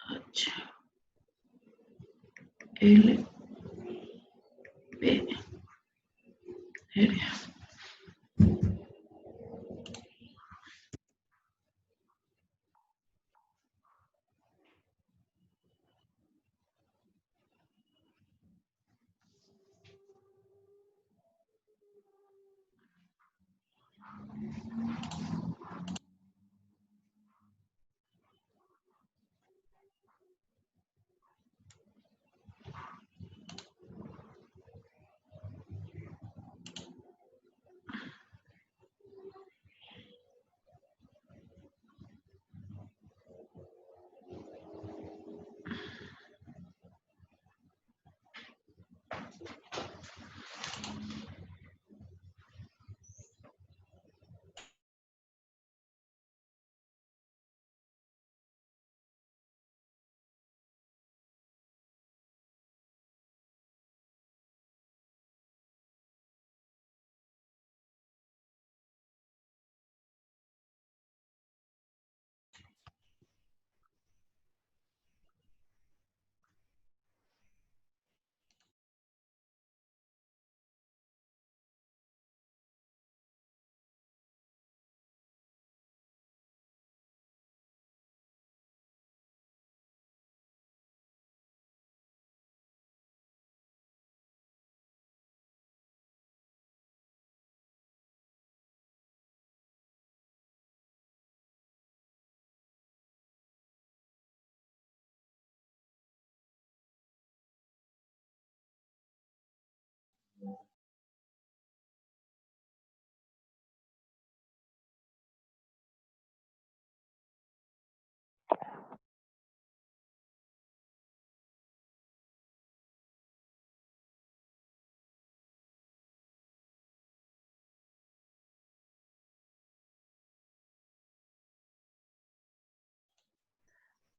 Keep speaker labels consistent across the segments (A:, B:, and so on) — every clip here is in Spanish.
A: H L B R.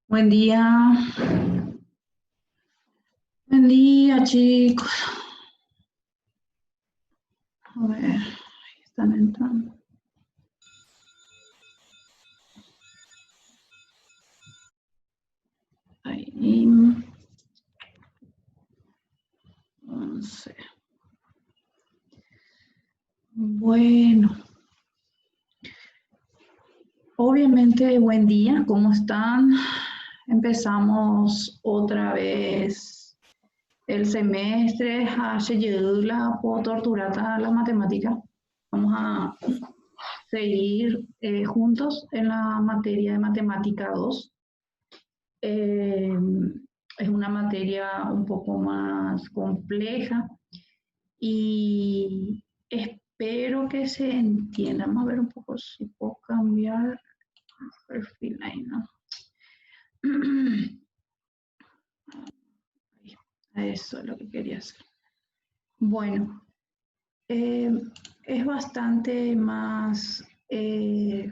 A: Buen día. Buen día, chicos. A ver, ahí están entrando. Ahí. 11. Bueno. Obviamente, buen día, ¿cómo están? Empezamos otra vez el semestre. La torturata la matemática. Vamos a seguir juntos en la materia de matemática 2. Es una materia un poco más compleja y espero que se entienda. Vamos a ver un poco si puedo cambiar el perfil ahí, ¿no? Eso es lo que quería hacer. Bueno, es bastante más, es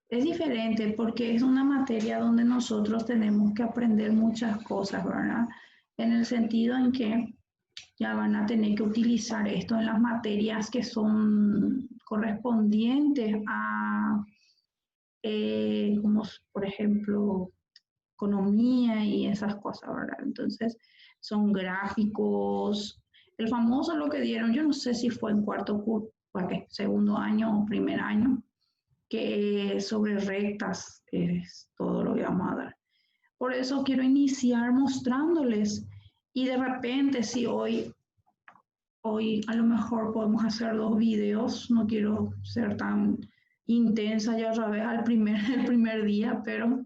A: diferente porque es una materia donde nosotros tenemos que aprender muchas cosas, ¿verdad? En el sentido en que ya van a tener que utilizar esto en las materias que son correspondientes a, como por ejemplo, economía y esas cosas, ¿verdad? Entonces, son gráficos. El famoso lo que dieron, yo no sé si fue en cuarto curso, segundo año o primer año, que sobre rectas es todo lo que vamos a dar. Por eso quiero iniciar mostrándoles y de repente si hoy a lo mejor podemos hacer 2 videos, no quiero ser tan intensa ya otra vez el primer día, pero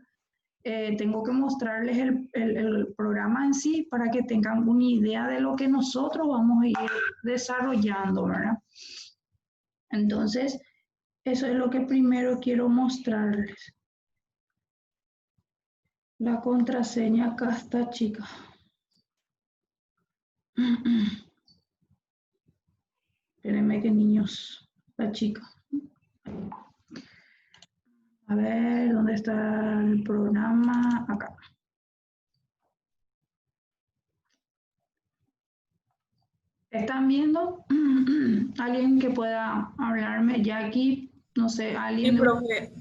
A: tengo que mostrarles el programa en sí para que tengan una idea de lo que nosotros vamos a ir desarrollando, ¿verdad? Entonces, eso es lo que primero quiero mostrarles. La contraseña acá está, chica. Espérenme que niños, la chica. A ver, ¿dónde está el programa? Acá. ¿Están viendo? ¿Alguien que pueda hablarme? Jackie, no sé, alguien.
B: Sí, profe.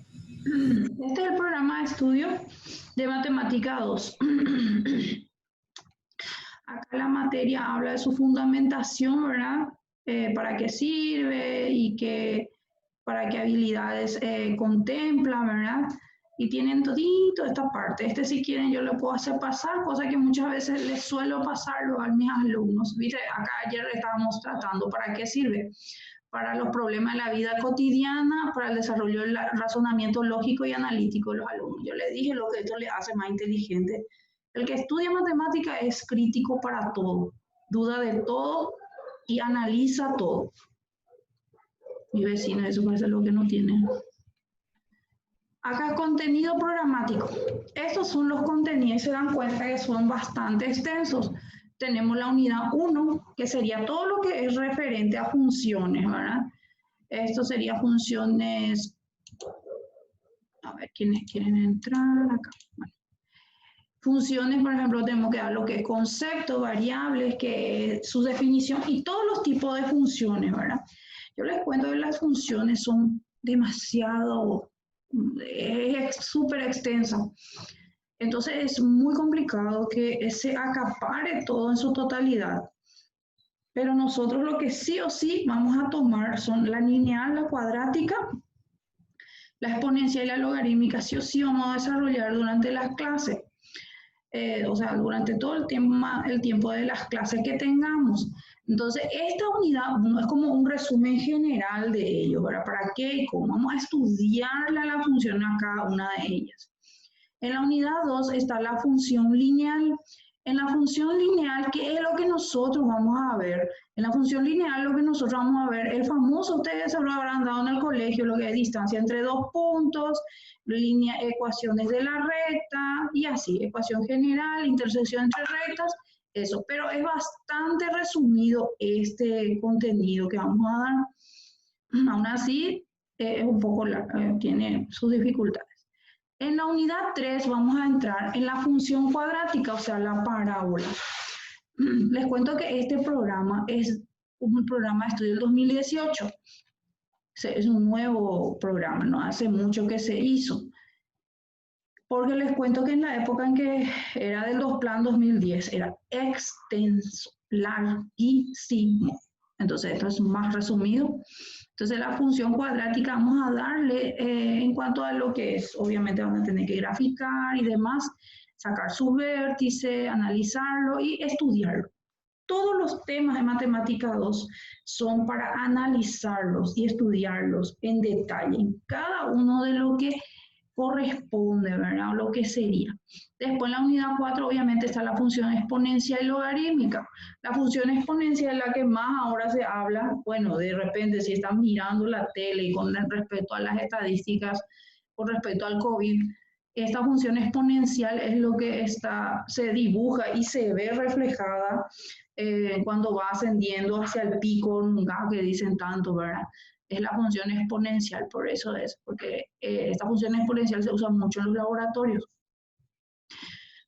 A: Este es el programa de estudio de Matemática 2. Acá la materia habla de su fundamentación, ¿verdad? Para qué sirve y para qué habilidades contempla, ¿verdad? Y tienen todito esta parte. Este, si quieren, yo lo puedo hacer pasar, cosa que muchas veces les suelo pasarlo a mis alumnos. ¿Viste? Acá ayer estábamos tratando para qué sirve. Para los problemas de la vida cotidiana, para el desarrollo del razonamiento lógico y analítico de los alumnos. Yo les dije lo que esto les hace más inteligente. El que estudia matemática es crítico para todo, duda de todo y analiza todo. Mi vecino, eso parece lo que no tiene. Acá contenido programático. Estos son los contenidos, se dan cuenta que son bastante extensos. Tenemos la unidad 1, que sería todo lo que es referente a funciones, ¿verdad? Esto sería funciones. A ver, ¿quiénes quieren entrar acá? Bueno. Funciones, por ejemplo, tenemos que dar lo que es conceptos, variables, que es su definición y todos los tipos de funciones, ¿verdad? Yo les cuento que las funciones son demasiado, es súper extensa. Entonces es muy complicado que se acapare todo en su totalidad. Pero nosotros lo que sí o sí vamos a tomar son la lineal, la cuadrática, la exponencial y la logarítmica. Sí o sí vamos a desarrollar durante las clases. O sea, durante todo el tiempo de las clases que tengamos. Entonces, esta unidad no es como un resumen general de ello, ¿verdad? ¿Para qué y cómo? Vamos a estudiarla la función a cada una de ellas. En la unidad 2 está la función lineal. En la función lineal, ¿qué es lo que nosotros vamos a ver? En la función lineal lo que nosotros vamos a ver, el famoso, ustedes se lo habrán dado en el colegio, lo que es distancia entre dos puntos, ecuaciones de la recta y así, ecuación general, intersección entre rectas, eso. Pero es bastante resumido este contenido que vamos a dar. Aún así, es un poco tiene sus dificultades. En la unidad 3 vamos a entrar en la función cuadrática, o sea, la parábola. Les cuento que este programa es un programa de estudio del 2018. Es un nuevo programa, no hace mucho que se hizo. Porque les cuento que en la época en que era del Plan 2010 era extenso, larguísimo. Entonces, esto es más resumido. Entonces, la función cuadrática vamos a darle, en cuanto a lo que es, obviamente van a tener que graficar y demás, sacar sus vértices, analizarlo y estudiarlo. Todos los temas de Matemática 2 son para analizarlos y estudiarlos en detalle, en cada uno de lo que corresponde, ¿verdad? O lo que sería. Después en la unidad 4 obviamente está la función exponencial y logarítmica. La función exponencial es la que más ahora se habla, bueno, de repente si están mirando la tele y con respecto a las estadísticas, con respecto al COVID, esta función exponencial es lo que se dibuja y se ve reflejada cuando va ascendiendo hacia el pico, que dicen tanto, ¿verdad? Es la función exponencial, por eso es, porque esta función exponencial se usa mucho en los laboratorios.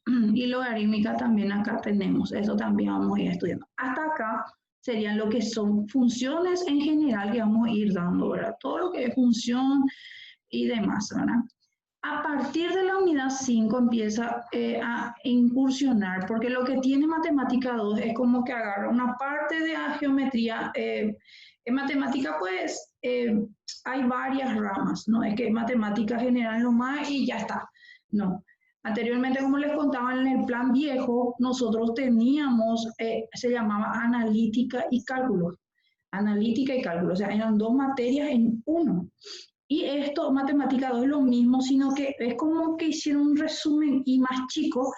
A: Y logarítmica también acá tenemos, eso también vamos a ir estudiando. Hasta acá serían lo que son funciones en general que vamos a ir dando, ¿verdad? Todo lo que es función y demás, ¿verdad? A partir de la unidad 5 empieza a incursionar, porque lo que tiene Matemática 2 es como que agarra una parte de la geometría. En matemática, pues, hay varias ramas, no es que matemática general nomás y ya está, no. Anteriormente, como les contaba, en el plan viejo, nosotros teníamos, se llamaba analítica y cálculo. Analítica y cálculo, o sea, eran dos materias en uno. Y esto, Matemática 2 es lo mismo, sino que es como que hicieron un resumen y más chico.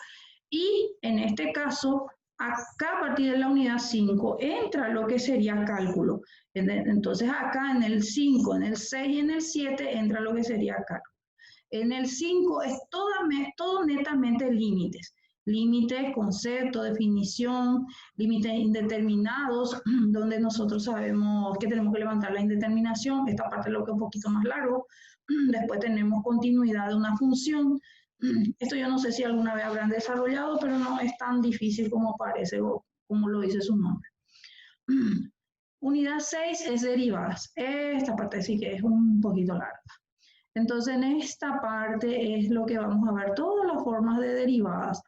A: Y en este caso, acá a partir de la unidad 5 entra lo que sería cálculo. Entonces acá en el 5, en el 6 y en el 7 entra lo que sería cálculo. En el 5 es todo netamente límites. Límites, concepto, definición, límites indeterminados, donde nosotros sabemos que tenemos que levantar la indeterminación. Esta parte es lo que es un poquito más largo. Después tenemos continuidad de una función. Esto yo no sé si alguna vez habrán desarrollado, pero no es tan difícil como parece o como lo dice su nombre. Unidad 6 es derivadas. Esta parte sí que es un poquito larga. Entonces, en esta parte es lo que vamos a ver, todas las formas de derivadas.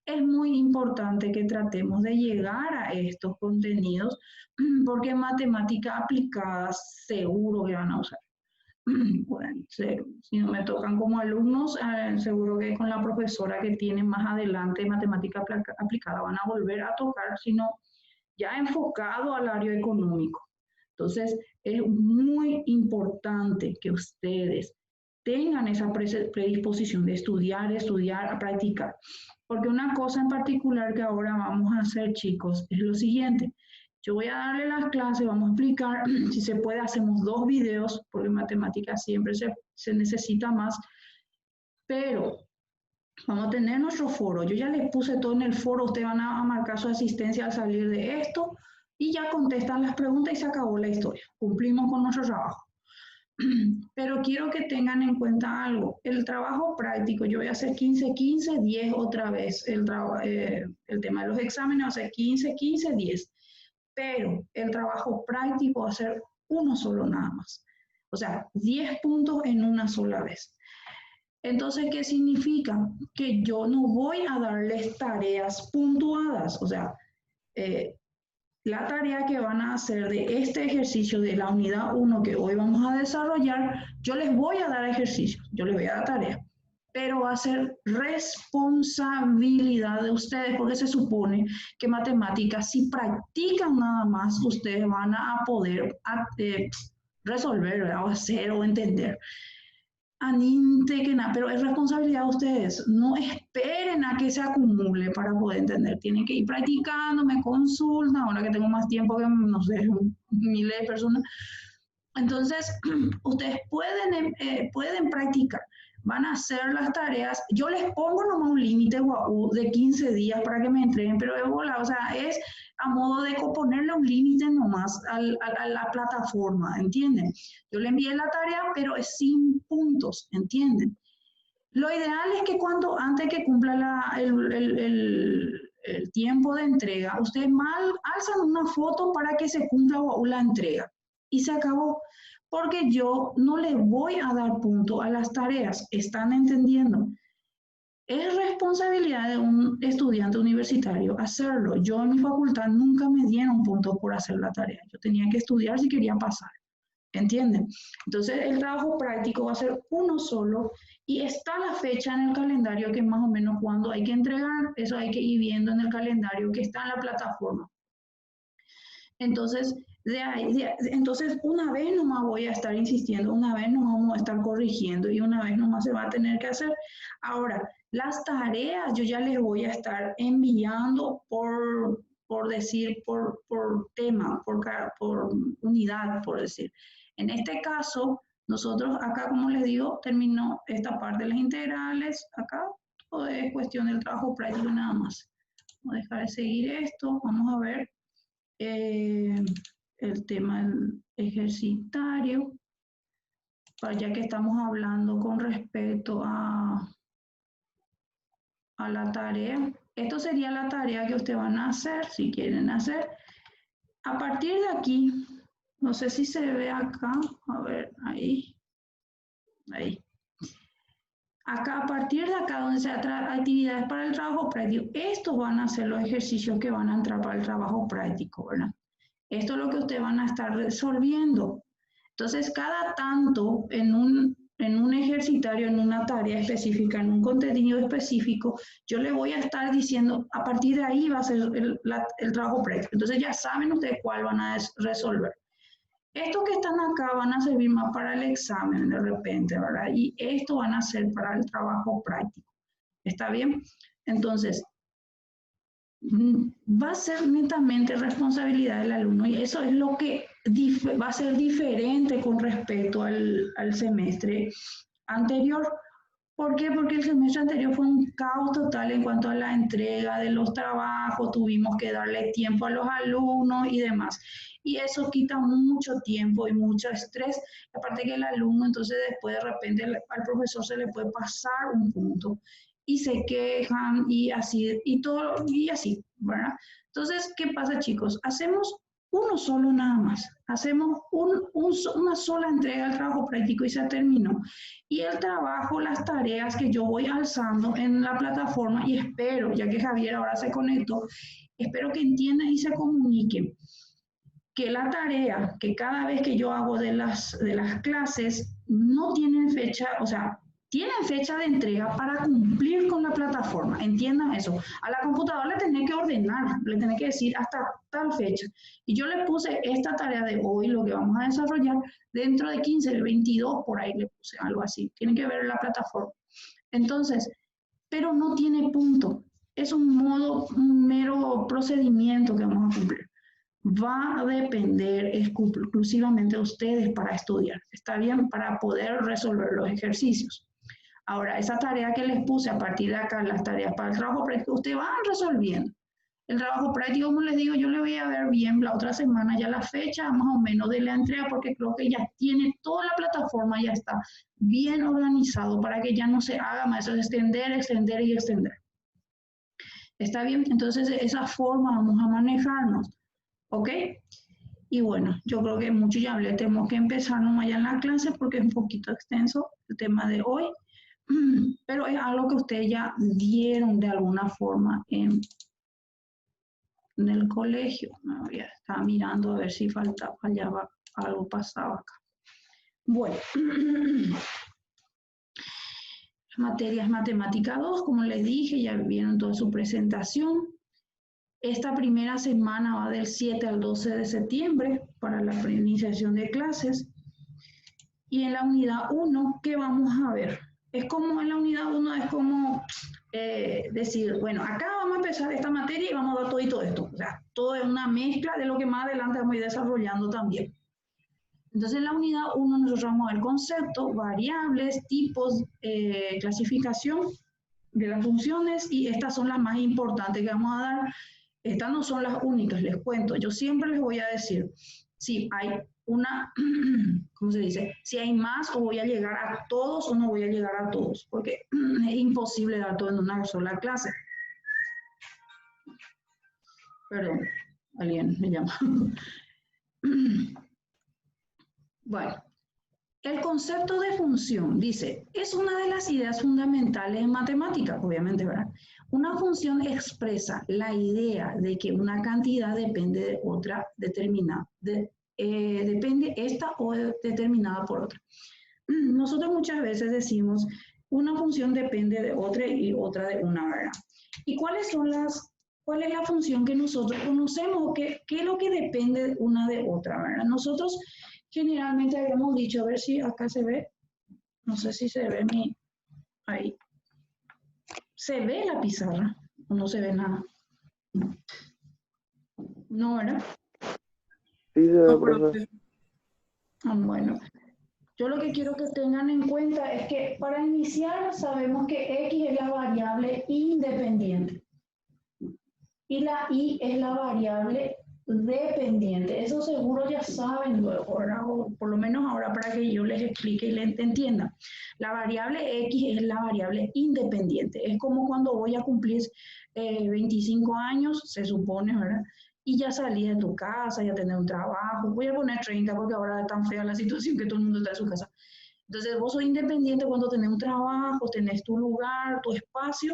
A: Es muy importante que tratemos de llegar a estos contenidos porque en matemática aplicada seguro que van a usar. Bueno, si no me tocan como alumnos, seguro que con la profesora que tiene más adelante matemática aplicada van a volver a tocar, sino ya enfocado al área económico. Entonces, es muy importante que ustedes tengan esa predisposición de estudiar, a practicar. Porque una cosa en particular que ahora vamos a hacer, chicos, es lo siguiente. Yo voy a darle las clases, vamos a explicar, si se puede, hacemos 2 videos, porque en matemáticas siempre se necesita más, pero vamos a tener nuestro foro. Yo ya les puse todo en el foro, ustedes van a marcar su asistencia al salir de esto y ya contestan las preguntas y se acabó la historia. Cumplimos con nuestro trabajo. Pero quiero que tengan en cuenta algo. El trabajo práctico, yo voy a hacer 15-15, 10 otra vez. El tema de los exámenes va a ser 15-15, 10. Pero el trabajo práctico va a ser uno solo nada más. O sea, 10 puntos en una sola vez. Entonces, ¿qué significa? Que yo no voy a darles tareas puntuadas. O sea, la tarea que van a hacer de este ejercicio de la unidad 1 que hoy vamos a desarrollar, yo les voy a dar ejercicios, yo les voy a dar tarea, pero va a ser responsabilidad de ustedes porque se supone que matemáticas, si practican nada más, ustedes van a poder resolver, o hacer o entender. Pero es responsabilidad de ustedes. No esperen a que se acumule para poder entender. Tienen que ir practicando, me consultan, ahora que tengo más tiempo que, no sé, miles de personas. Entonces, ustedes pueden practicar, van a hacer las tareas. Yo les pongo nomás un límite de 15 días para que me entreguen, pero o sea, es a modo de ponerle un límite nomás a la plataforma, ¿entienden? Yo le envié la tarea, pero es sin puntos, ¿entienden? Lo ideal es que antes que cumpla el tiempo de entrega, ustedes alzan una foto para que se cumpla la entrega. Y se acabó. Porque yo no le voy a dar punto a las tareas. ¿Están entendiendo? Es responsabilidad de un estudiante universitario hacerlo. Yo en mi facultad nunca me dieron puntos por hacer la tarea. Yo tenía que estudiar si quería pasar. ¿Entienden? Entonces el trabajo práctico va a ser uno solo y está la fecha en el calendario que más o menos cuando hay que entregar, eso hay que ir viendo en el calendario que está en la plataforma. Entonces, entonces una vez nomás voy a estar insistiendo, una vez nomás vamos a estar corrigiendo y una vez nomás se va a tener que hacer. Ahora, las tareas yo ya les voy a estar enviando por tema, por unidad, por decir. En este caso, nosotros acá, como les digo, terminó esta parte de las integrales. Acá todo es cuestión del trabajo práctico nada más. Vamos a dejar de seguir esto. Vamos a ver el tema del ejercitario. Ya que estamos hablando con respecto a la tarea. Esto sería la tarea que ustedes van a hacer, si quieren hacer. A partir de aquí, no sé si se ve acá, a ver, ahí. Acá, a partir de acá, donde se actividades para el trabajo práctico, estos van a ser los ejercicios que van a entrar para el trabajo práctico, ¿verdad? Esto es lo que ustedes van a estar resolviendo. Entonces, cada tanto en un ejercitario, en una tarea específica, en un contenido específico, yo le voy a estar diciendo, a partir de ahí va a ser el trabajo práctico. Entonces ya saben ustedes cuál van a resolver. Estos que están acá van a servir más para el examen de repente, ¿verdad? Y esto van a ser para el trabajo práctico. ¿Está bien? Entonces, va a ser netamente responsabilidad del alumno y eso es lo que va a ser diferente con respecto al semestre anterior. ¿Por qué? Porque el semestre anterior fue un caos total en cuanto a la entrega de los trabajos, tuvimos que darle tiempo a los alumnos y demás. Y eso quita mucho tiempo y mucho estrés. Aparte que el alumno, entonces después de repente al profesor se le puede pasar un punto y se quejan y así, y todo, y así, ¿verdad? Entonces, ¿qué pasa, chicos? Hacemos uno solo nada más. Hacemos una sola entrega del trabajo práctico y se terminó. Y el trabajo, las tareas que yo voy alzando en la plataforma, y espero, ya que Javier ahora se conectó, espero que entiendan y se comuniquen que la tarea que cada vez que yo hago de las clases no tienen fecha, o sea, tienen fecha de entrega para cumplir con la plataforma. Entiendan eso. A la computadora le tenés que ordenar, le tenés que decir hasta tal fecha. Y yo le puse esta tarea de hoy, lo que vamos a desarrollar, dentro de 15, el 22, por ahí le puse algo así. Tienen que ver en la plataforma. Entonces, pero no tiene punto. Es un mero procedimiento que vamos a cumplir. Va a depender exclusivamente de ustedes para estudiar. Está bien, para poder resolver los ejercicios. Ahora, esa tarea que les puse a partir de acá, las tareas para el trabajo práctico, ustedes van resolviendo. El trabajo práctico, como les digo, yo le voy a ver bien la otra semana ya la fecha más o menos de la entrega, porque creo que ya tiene toda la plataforma, ya está bien organizado para que ya no se haga más eso de extender, extender y extender. ¿Está bien? Entonces, de esa forma vamos a manejarnos. ¿Ok? Y bueno, yo creo que mucho ya hablé, tenemos que empezar nomás ya en la clase porque es un poquito extenso el tema de hoy, pero es algo que ustedes ya dieron de alguna forma en el colegio. No, ya estaba mirando a ver si fallaba algo, pasaba acá. Bueno, materias matemática 2, como les dije, ya vieron toda su presentación. Esta primera semana va del 7 al 12 de septiembre para la iniciación de clases. Y en la unidad 1, ¿qué vamos a ver? Es como en la unidad 1, es como decir, bueno, acá vamos a empezar esta materia y vamos a dar todo esto. O sea, todo es una mezcla de lo que más adelante vamos a ir desarrollando también. Entonces, en la unidad 1 nosotros vamos a ver conceptos, variables, tipos, clasificación de las funciones, y estas son las más importantes que vamos a dar. Estas no son las únicas, les cuento. Yo siempre les voy a decir, si hay una, ¿cómo se dice? Si hay más, o voy a llegar a todos o no voy a llegar a todos, porque es imposible dar todo en una sola clase. Perdón, alguien me llama. Bueno, el concepto de función, dice, es una de las ideas fundamentales en matemáticas, obviamente, ¿verdad? Una función expresa la idea de que una cantidad depende de otra determinada, depende esta o determinada por otra. Nosotros muchas veces decimos, una función depende de otra y otra de una, ¿verdad? ¿Y cuál es la función que nosotros conocemos? ¿Qué es lo que depende una de otra, ¿verdad? Nosotros generalmente habíamos dicho, a ver si acá se ve, no sé si se ve ahí. ¿Se ve la pizarra o no se ve nada? No, ¿verdad?
B: Sí, se ve, profe.
A: Bueno, yo lo que quiero que tengan en cuenta es que para iniciar sabemos que X es la variable independiente y la Y es la variable dependiente. Eso seguro ya saben luego, ¿verdad? O por lo menos ahora para que yo les explique y les entienda. La variable X es la variable independiente. Es como cuando voy a cumplir 25 años, se supone, ¿verdad? Y ya salí de tu casa, ya tenés un trabajo. Voy a poner 30 porque ahora es tan fea la situación que todo el mundo está en su casa. Entonces vos sos independiente cuando tenés un trabajo, tenés tu lugar, tu espacio.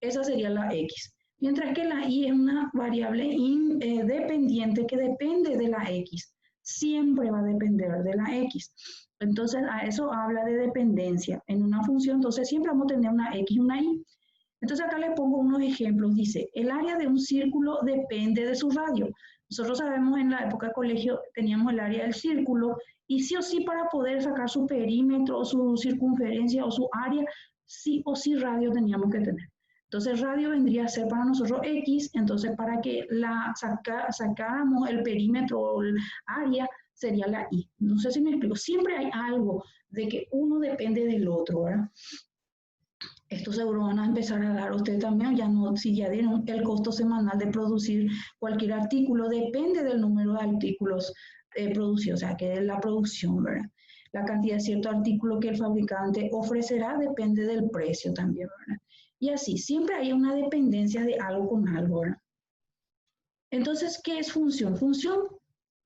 A: Esa sería la X. Mientras que la Y es una variable dependiente que depende de la X. Siempre va a depender de la X. Entonces, a eso habla de dependencia. En una función, entonces siempre vamos a tener una X y una Y. Entonces, acá les pongo unos ejemplos. Dice, el área de un círculo depende de su radio. Nosotros sabemos en la época de colegio teníamos el área del círculo y sí o sí para poder sacar su perímetro, o su circunferencia o su área, sí o sí radio teníamos que tener. Entonces, radio vendría a ser para nosotros X, entonces para que sacáramos el perímetro o el área, sería la Y. No sé si me explico. Siempre hay algo de que uno depende del otro, ¿verdad? Esto seguro van a empezar a dar ustedes también, ya no, si ya dieron el costo semanal de producir cualquier artículo, depende del número de artículos producidos, o sea, que es la producción, ¿verdad? La cantidad de cierto artículo que el fabricante ofrecerá depende del precio también, ¿verdad? Y así, siempre hay una dependencia de algo con algo, ¿verdad? Entonces, ¿qué es función? Función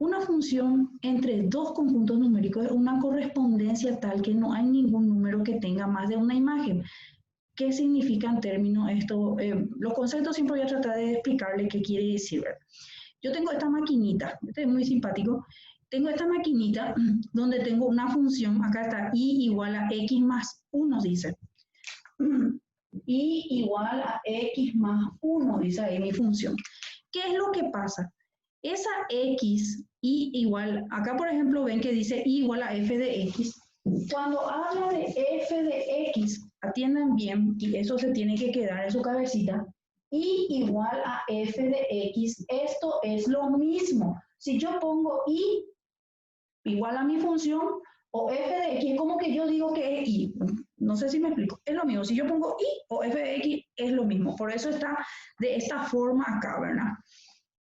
A: Una función entre dos conjuntos numéricos es una correspondencia tal que no hay ningún número que tenga más de una imagen. ¿Qué significa en términos esto? Los conceptos siempre voy a tratar de explicarle qué quiere decir, ¿verdad? Yo tengo esta maquinita, este es muy simpático. Tengo esta maquinita donde tengo una función, acá está, y igual a x más 1, dice. Y igual a x más 1, dice ahí mi función. ¿Qué es lo que pasa? Esa x, y igual, acá por ejemplo ven que dice y igual a f de x. Cuando habla de f de x, atiendan bien, y eso se tiene que quedar en su cabecita, y igual a f de x, esto es lo mismo. Si yo pongo y igual a mi función, o f de x, es como que yo digo que es y. No sé si me explico. Es lo mismo. Si yo pongo y o f de x, es lo mismo. Por eso está de esta forma acá, ¿verdad?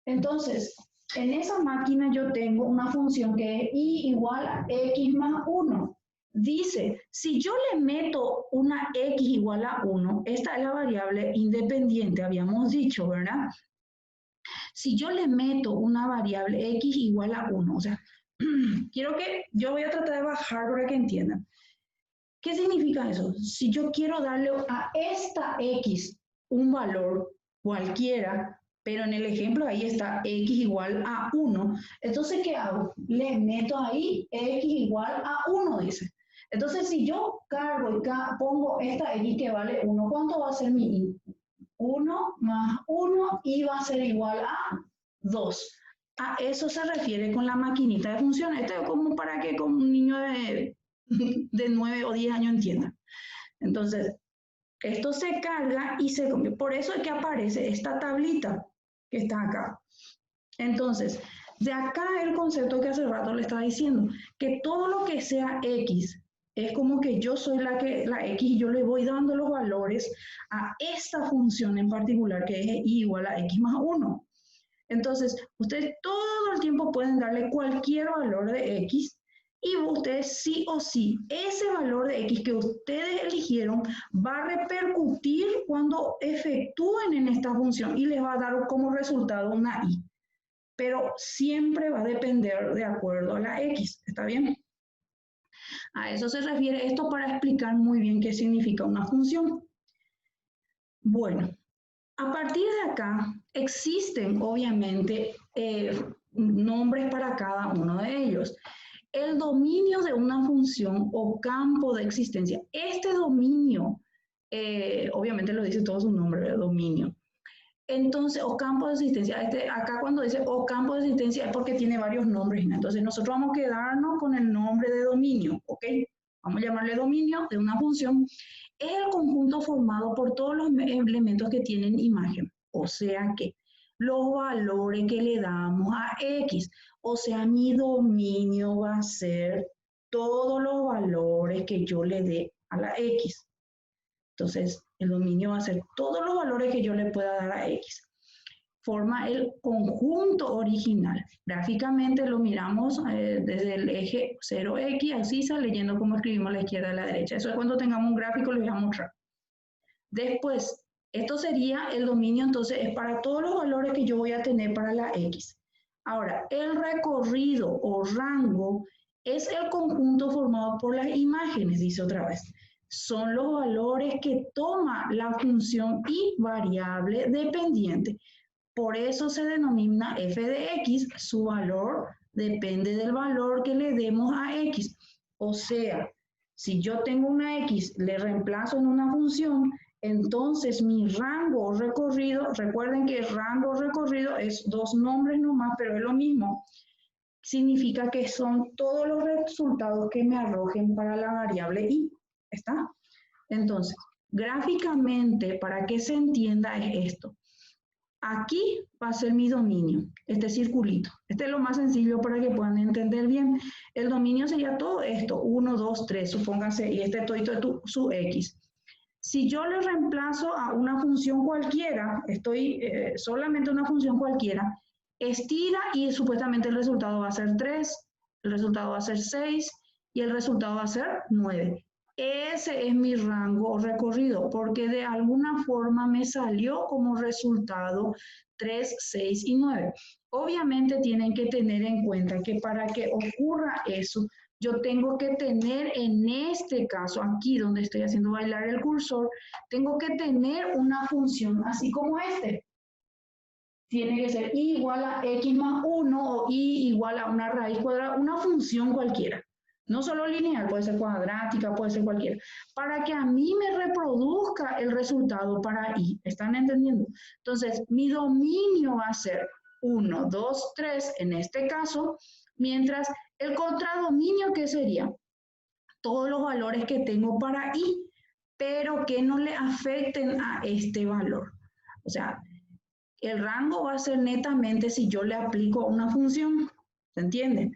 A: Entonces, en esa máquina yo tengo una función que es y igual a x más 1. Dice, si yo le meto una x igual a 1, esta es la variable independiente, habíamos dicho, ¿verdad? Si yo le meto una variable x igual a 1, o sea, yo voy a tratar de bajar para que entiendan. ¿Qué significa eso? Si yo quiero darle a esta x un valor cualquiera, pero en el ejemplo ahí está x igual a 1, entonces ¿qué hago? Le meto ahí x igual a 1, dice. Entonces si yo cargo y pongo esta x que vale 1, ¿cuánto va a ser mi y? 1 más 1 y va a ser igual a 2. A eso se refiere con la maquinita de funciones. Esto es como para que con un niño de 9 o 10 años entienda. Entonces, esto se carga y se... Por eso es que aparece esta tablita que está acá. Entonces, de acá el concepto que hace rato le estaba diciendo, que todo lo que sea x, es como que yo soy la x y yo le voy dando los valores a esta función en particular, que es y igual a x más 1. Entonces, ustedes todo el tiempo pueden darle cualquier valor de x y ustedes sí o sí, ese valor de x que ustedes eligieron va a repercutir cuando efectúen en esta función y les va a dar como resultado una y. Pero siempre va a depender de acuerdo a la x, ¿está bien? A eso se refiere esto para explicar muy bien qué significa una función. Bueno, a partir de acá existen obviamente nombres para cada uno de ellos. El dominio de una función o campo de existencia. Este dominio, obviamente lo dice todo su nombre, el dominio. Entonces, o campo de existencia, acá cuando dice o campo de existencia es porque tiene varios nombres, ¿no? Entonces nosotros vamos a quedarnos con el nombre de dominio, ¿ok? Vamos a llamarle dominio de una función. Es el conjunto formado por todos los elementos que tienen imagen, o sea que los valores que le damos a x, o sea mi dominio va a ser todos los valores que yo le dé a la x. Entonces, el dominio va a ser todos los valores que yo le pueda dar a x. Forma el conjunto original. Gráficamente lo miramos desde el eje 0x, así leyendo cómo escribimos a la izquierda y a la derecha. Eso es cuando tengamos un gráfico, les voy a mostrar. Después, esto sería el dominio, entonces, es para todos los valores que yo voy a tener para la x. Ahora, el recorrido o rango es el conjunto formado por las imágenes, dice otra vez. Son los valores que toma la función y variable dependiente. Por eso se denomina f de x, su valor depende del valor que le demos a x. O sea, si yo tengo una x, le reemplazo en una función, entonces mi rango o recorrido, recuerden que rango o recorrido es dos nombres nomás, pero es lo mismo. Significa que son todos los resultados que me arrojen para la variable y. ¿Está? Entonces, gráficamente, para que se entienda es esto. Aquí va a ser mi dominio, este circulito. Este es lo más sencillo para que puedan entender bien. El dominio sería todo esto, 1, 2, 3, supónganse, y este todito es su x. Si yo le reemplazo a una función cualquiera, solamente una función cualquiera, estira y supuestamente el resultado va a ser 3, el resultado va a ser 6 y el resultado va a ser 9. ese es mi rango recorrido, porque de alguna forma me salió como resultado 3, 6 y 9. Obviamente tienen que tener en cuenta que para que ocurra eso, yo tengo que tener en este caso, aquí donde estoy haciendo bailar el cursor, tengo que tener una función así como este. Tiene que ser y igual a x más 1 o y igual a una raíz cuadrada, una función cualquiera. No solo lineal, puede ser cuadrática, puede ser cualquiera. Para que a mí me reproduzca el resultado para y. ¿Están entendiendo? Entonces, mi dominio va a ser 1, 2, 3 en este caso, mientras el contradominio, ¿qué sería? Todos los valores que tengo para y, pero que no le afecten a este valor. O sea, el rango va a ser netamente si yo le aplico una función, ¿se entiende?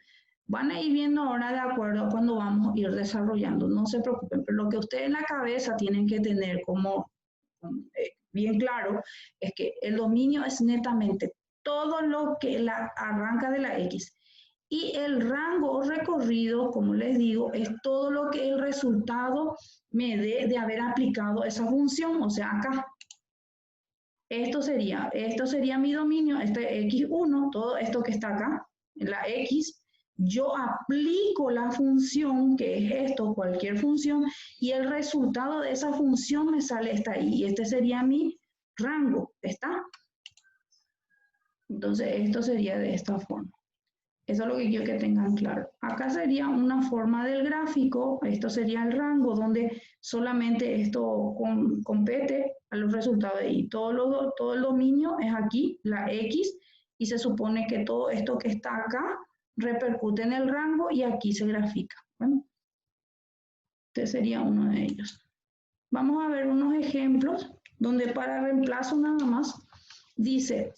A: Van a ir viendo ahora de acuerdo a cuando vamos a ir desarrollando, no se preocupen, pero lo que ustedes en la cabeza tienen que tener como bien claro es que el dominio es netamente todo lo que la arranca de la X. Y el rango o recorrido, como les digo, es todo lo que el resultado me dé de haber aplicado esa función, o sea, acá. Esto sería mi dominio, este x1, todo esto que está acá, la x, yo aplico la función, que es esto, cualquier función, y el resultado de esa función me sale esta ahí, y este sería mi rango, ¿está? Entonces, esto sería de esta forma. Eso es lo que quiero que tengan claro. Acá sería una forma del gráfico, esto sería el rango, donde solamente esto compete a los resultados y todo el dominio es aquí, la X, y se supone que todo esto que está acá repercute en el rango y aquí se grafica. Bueno, este sería uno de ellos. Vamos a ver unos ejemplos donde para reemplazo nada más dice...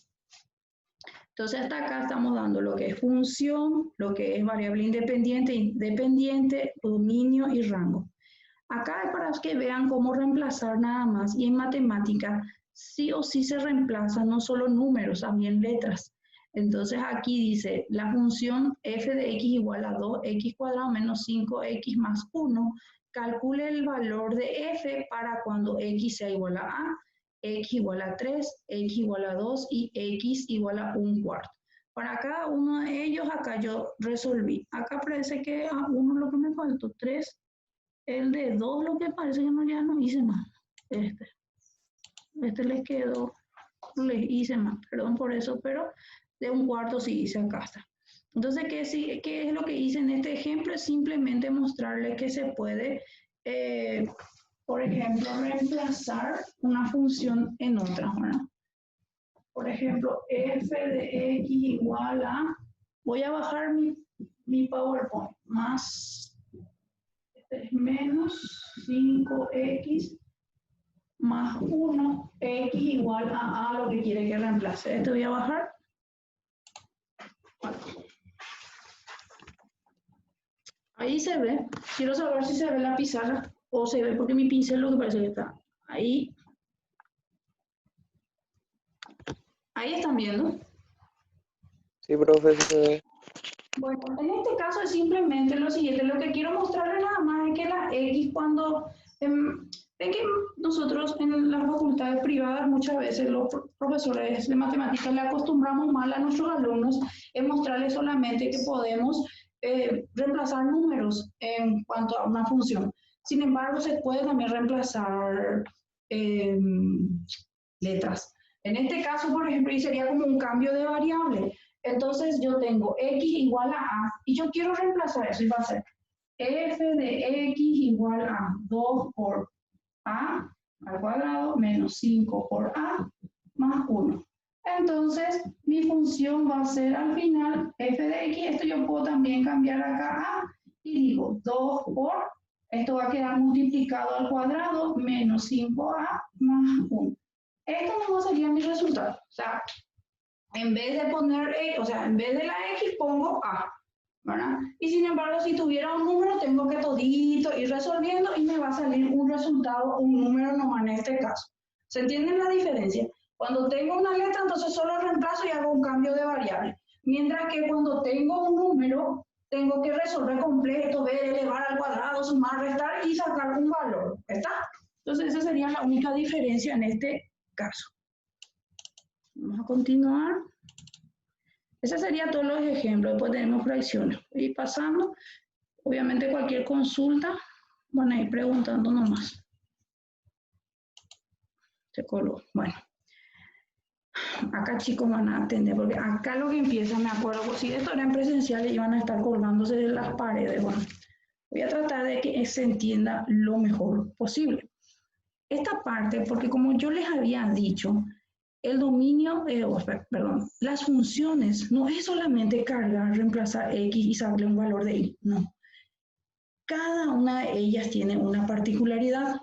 A: Entonces hasta acá estamos dando lo que es función, lo que es variable independiente, independiente, dominio y rango. Acá es para que vean cómo reemplazar nada más. Y en matemática sí o sí se reemplazan no solo números, también letras. Entonces aquí dice la función f de x igual a 2x cuadrado menos 5x más 1. Calcule el valor de f para cuando x sea igual a x igual a 3, x igual a 2 y x igual a 1/4. Para cada uno de ellos, acá yo resolví. Acá parece que a 1 lo que me faltó, 3. El de 2 lo que parece que ya no hice más. Este les quedó, les hice más, perdón por eso, pero de 1/4 sí hice acá está. Entonces, ¿qué es lo que hice en este ejemplo? Es simplemente mostrarles que se puede... por ejemplo, reemplazar una función en otra, ¿verdad? Por ejemplo, f de x igual a, voy a bajar mi PowerPoint, más, este es menos 5x más 1, x igual a lo que quiere que reemplace. Esto voy a bajar. Ahí se ve, quiero saber si se ve la pizarra o se ve porque mi pincel lo que parece que está ahí. Ahí están viendo.
B: Sí, profe, se ve.
A: Bueno, en este caso es simplemente lo siguiente. Lo que quiero mostrarles nada más es que la X cuando... ven que nosotros en las facultades privadas muchas veces los profesores de matemáticas le acostumbramos mal a nuestros alumnos en mostrarles solamente que podemos reemplazar números en cuanto a una función. Sin embargo, se puede también reemplazar letras. En este caso, por ejemplo, y sería como un cambio de variable. Entonces yo tengo x igual a y yo quiero reemplazar eso y va a ser f de x igual a 2 por a al cuadrado menos 5 por a más 1. Entonces mi función va a ser al final f de x, esto yo puedo también cambiar acá a y digo 2 por, esto va a quedar multiplicado al cuadrado menos 5a más 1. Esto no sería mi resultado. O sea, en vez de poner, en vez de la X pongo A, ¿verdad? Y sin embargo, si tuviera un número, tengo que todito ir resolviendo y me va a salir un resultado, un número nomás en este caso. ¿Se entiende la diferencia? Cuando tengo una letra, entonces solo reemplazo y hago un cambio de variable. Mientras que cuando tengo un número, tengo que resolver completo, ver, elevar al cuadrado, sumar, restar y sacar un valor. ¿Está? Entonces esa sería la única diferencia en este caso. Vamos a continuar. Ese sería todos los ejemplos. Después tenemos fracciones. Y pasando, obviamente cualquier consulta van a ir preguntando nomás. Se coló. Bueno. Acá chicos van a atender, porque acá lo que empieza, me acuerdo, pues, si esto era en presencial, iban a estar colgándose de las paredes. Bueno, voy a tratar de que se entienda lo mejor posible. Esta parte, porque como yo les había dicho, el dominio, las funciones no es solamente cargar, reemplazar X y sacarle un valor de Y, no. Cada una de ellas tiene una particularidad.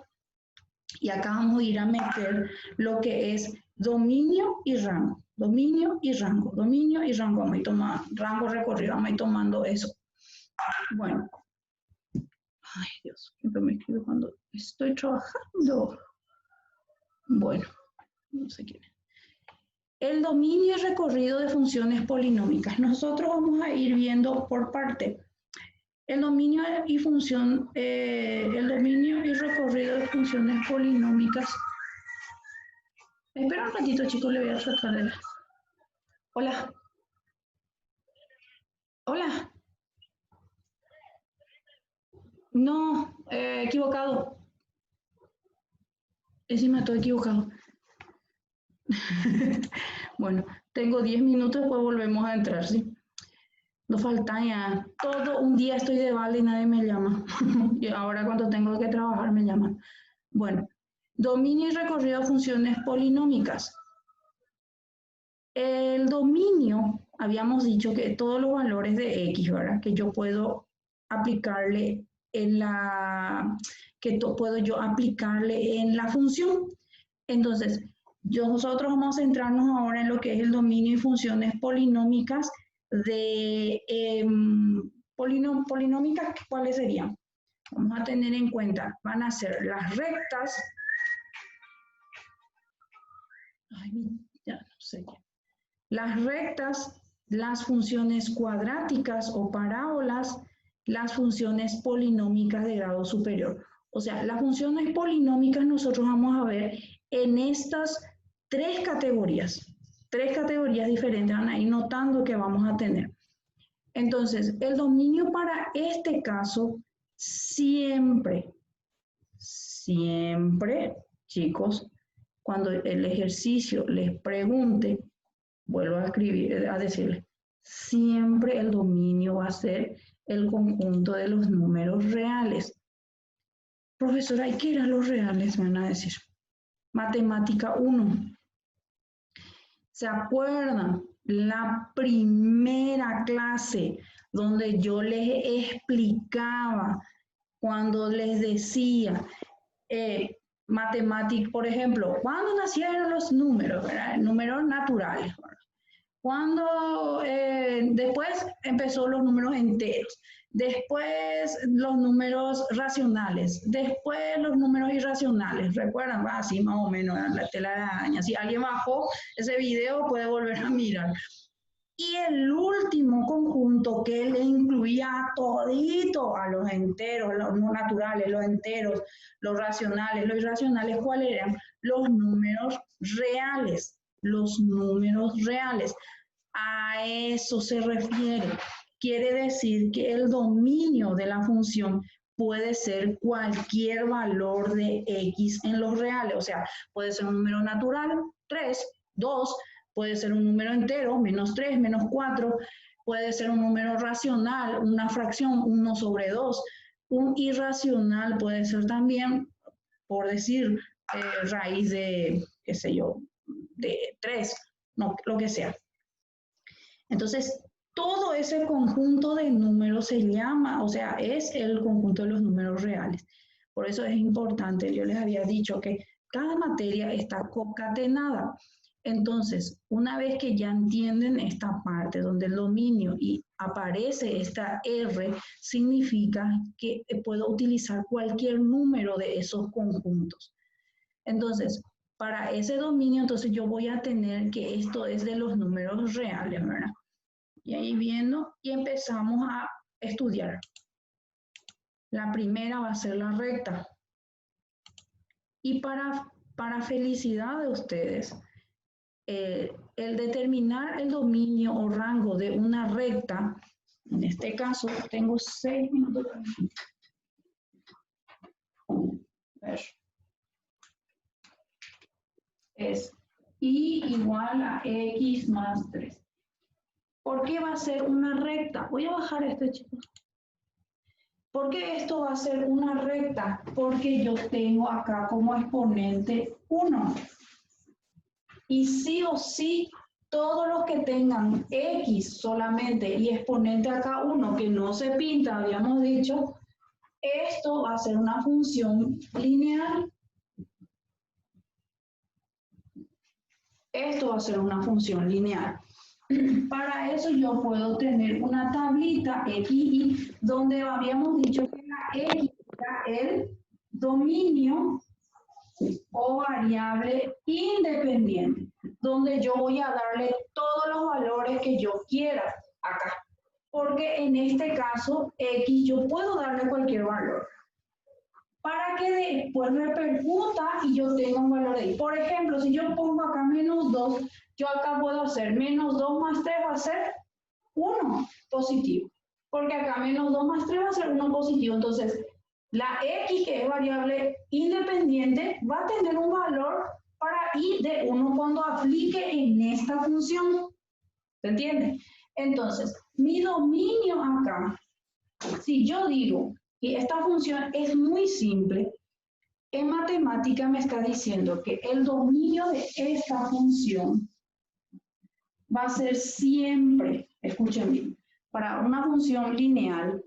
A: Y acá vamos a ir a meter lo que es dominio y rango. Dominio y rango. Dominio y rango. Vamos a ir tomando, rango recorrido. Vamos a ir tomando eso. Bueno. Ay, Dios. Siempre me escribo cuando estoy trabajando. Bueno. No sé quién es. El dominio y recorrido de funciones polinómicas. Nosotros vamos a ir viendo por parte. El dominio y recorrido de funciones polinómicas. Espera un ratito, chicos, le voy a tratar de... Hola. Hola. No, equivocado. Encima estoy equivocado. Bueno, tengo 10 minutos, después volvemos a entrar, ¿sí? No falta ya. Todo un día estoy de vale y nadie me llama. Y ahora cuando tengo que trabajar me llaman. Bueno, dominio y recorrido de funciones polinómicas. El dominio, habíamos dicho que todos los valores de X, ¿verdad? Que yo puedo aplicarle en la, puedo yo aplicarle en la función. Entonces, nosotros vamos a centrarnos ahora en lo que es el dominio y funciones polinómicas de polinómicas, ¿cuáles serían? Vamos a tener en cuenta, van a ser las rectas, ay, ya no sé qué. Las rectas, las funciones cuadráticas o parábolas, las funciones polinómicas de grado superior. O sea, las funciones polinómicas nosotros vamos a ver en estas tres categorías diferentes, van a ir notando que vamos a tener. Entonces, el dominio para este caso, siempre, chicos, cuando el ejercicio les pregunte, vuelvo a escribir, a decirles, siempre el dominio va a ser el conjunto de los números reales. Profesora, ¿y qué eran los reales? Me van a decir. Matemática 1. ¿Se acuerdan? La primera clase donde yo les explicaba, cuando les decía, matemática, por ejemplo, ¿cuándo nacieron los números? ¿Verdad? Números naturales. ¿Verdad? Cuando después empezó los números enteros, después los números racionales, después los números irracionales. ¿Recuerdan? Así más o menos la telaraña. Si alguien bajó ese video puede volver a mirar. Y el último conjunto que le incluía a todito, a los enteros, los no naturales, los enteros, los racionales, los irracionales, ¿cuáles eran? Los números reales. Los números reales. A eso se refiere. Quiere decir que el dominio de la función puede ser cualquier valor de X en los reales. O sea, puede ser un número natural, 3, 2, puede ser un número entero, menos 3, menos 4, puede ser un número racional, una fracción, 1 sobre 2. Un irracional puede ser también, por decir, raíz de, qué sé yo, de 3, no, lo que sea. Entonces, todo ese conjunto de números se llama, o sea, es el conjunto de los números reales. Por eso es importante, yo les había dicho que cada materia está concatenada. Entonces, una vez que ya entienden esta parte donde el dominio y aparece esta R, significa que puedo utilizar cualquier número de esos conjuntos. Entonces, para ese dominio, entonces yo voy a tener que esto es de los números reales, ¿verdad? Y ahí viendo y empezamos a estudiar. La primera va a ser la recta. Y para felicidad de ustedes, el determinar el dominio o rango de una recta, en este caso tengo 6 minutos. Es y igual a x más 3. ¿Por qué va a ser una recta? Voy a bajar este, chicos. ¿Por qué esto va a ser una recta? Porque yo tengo acá como exponente 1. Y sí o sí, todos los que tengan x solamente y exponente acá 1 que no se pinta, habíamos dicho, esto va a ser una función lineal. Esto va a ser una función lineal. Para eso yo puedo tener una tablita XY donde habíamos dicho que la X era el dominio o variable independiente, donde yo voy a darle todos los valores que yo quiera acá. Porque en este caso, X, yo puedo darle cualquier valor. Para que después repercuta y yo tenga un valor de y. Por ejemplo, si yo pongo acá menos 2, yo acá puedo hacer menos 2 más 3 va a ser 1 positivo. Porque acá menos 2 más 3 va a ser 1 positivo. Entonces, la X, que es variable independiente, va a tener un valor para y de 1 cuando aplique en esta función. ¿Se entiende? Entonces, mi dominio acá, si yo digo que esta función es muy simple, en matemática me está diciendo que el dominio de esta función va a ser siempre, escuchen bien, para una función lineal,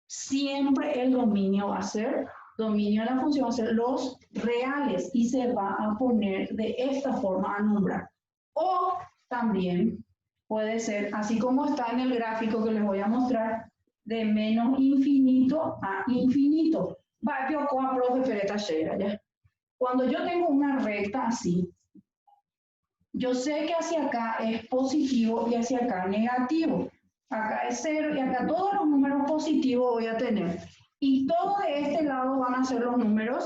A: siempre el dominio va a ser, dominio de la función va a ser los reales y se va a poner de esta forma a nombrar. O también puede ser, así como está en el gráfico que les voy a mostrar, de menos infinito a infinito. Va, yo como profe Fereta Sheira, ¿ya? Cuando yo tengo una recta así, yo sé que hacia acá es positivo y hacia acá negativo. Acá es 0 y acá todos los números positivos voy a tener. Y todo de este lado van a ser los números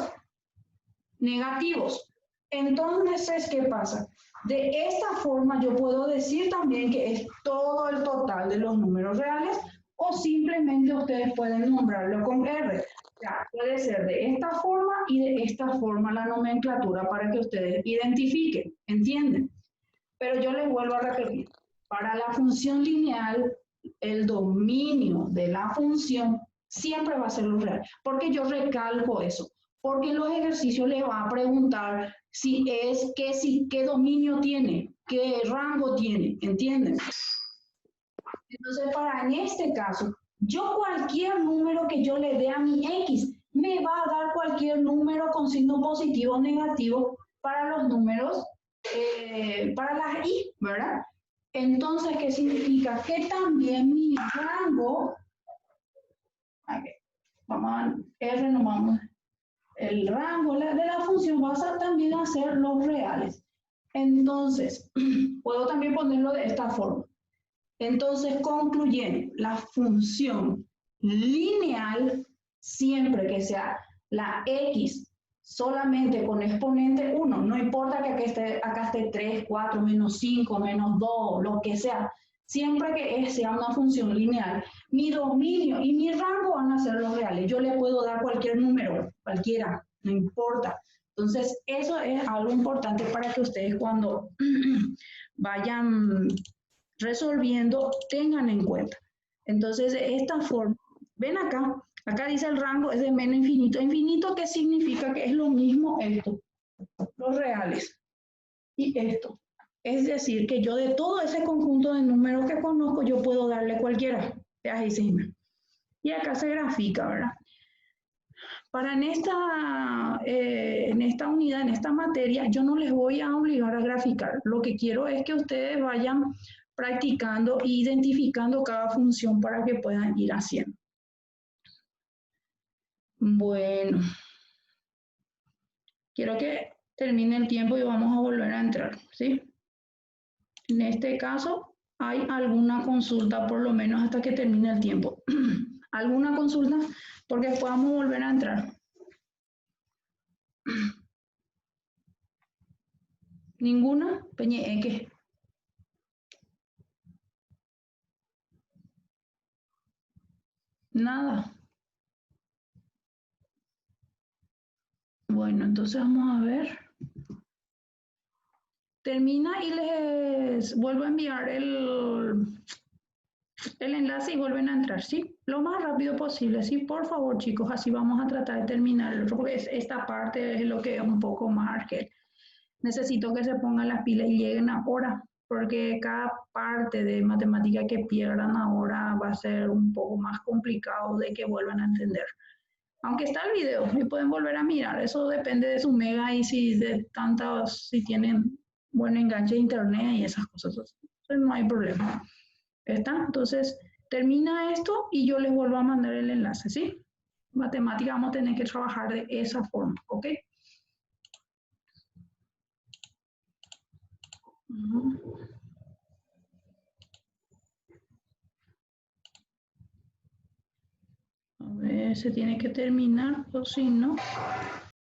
A: negativos. Entonces, ¿qué pasa? De esta forma yo puedo decir también que es todo el total de los números reales o simplemente ustedes pueden nombrarlo con R. Ya, puede ser de esta forma y de esta forma la nomenclatura para que ustedes identifiquen, ¿entienden? Pero yo les vuelvo a repetir, para la función lineal, el dominio de la función siempre va a ser lo real. ¿Por qué yo recalco eso? Porque en los ejercicios les va a preguntar si es qué dominio tiene, qué rango tiene, ¿entienden? Entonces, en este caso, yo cualquier número que yo le dé a mi X, me va a dar cualquier número con signo positivo o negativo para los números, para las Y, ¿verdad? Entonces, ¿qué significa? Que también mi rango, vamos a R, no vamos, el rango de la función va a también a ser los reales. Entonces, puedo también ponerlo de esta forma. Entonces, concluyendo, la función lineal, siempre que sea la X solamente con exponente 1, no importa que acá esté 3, 4, menos 5, menos 2, lo que sea, siempre que sea una función lineal, mi dominio y mi rango van a ser los reales. Yo le puedo dar cualquier número, cualquiera, no importa. Entonces, eso es algo importante para que ustedes cuando vayan resolviendo tengan en cuenta. Entonces, de esta forma, ven acá, acá dice el rango es de menos infinito. Infinito, ¿qué significa? Que es lo mismo esto, los reales, y esto. Es decir, que yo de todo ese conjunto de números que conozco, yo puedo darle cualquiera. Y acá se grafica, ¿verdad? Para en esta unidad, en esta materia, yo no les voy a obligar a graficar. Lo que quiero es que ustedes vayan practicando e identificando cada función para que puedan ir haciendo. Bueno, quiero que termine el tiempo y vamos a volver a entrar, ¿sí? En este caso, ¿Hay alguna consulta, por lo menos hasta que termine el tiempo? ¿Alguna consulta? Porque después vamos a volver a entrar. ¿Ninguna? Peñeque. Nada. Bueno, entonces vamos a ver. Termina y les vuelvo a enviar el enlace y vuelven a entrar, ¿sí? Lo más rápido posible, ¿sí? Por favor, chicos, así vamos a tratar de terminar el otro, porque esta parte es lo que es un poco más que necesito que se pongan las pilas y lleguen ahora, porque cada parte de matemática que pierdan ahora va a ser un poco más complicado de que vuelvan a entender. Aunque está el video y pueden volver a mirar, eso depende de su mega y si de tantas, si tienen buen enganche de internet y esas cosas, entonces no hay problema. ¿Está? Entonces, termina esto y yo les vuelvo a mandar el enlace, ¿sí? Matemática vamos a tener que trabajar de esa forma, ¿ok? A ver, se tiene que terminar, o si no.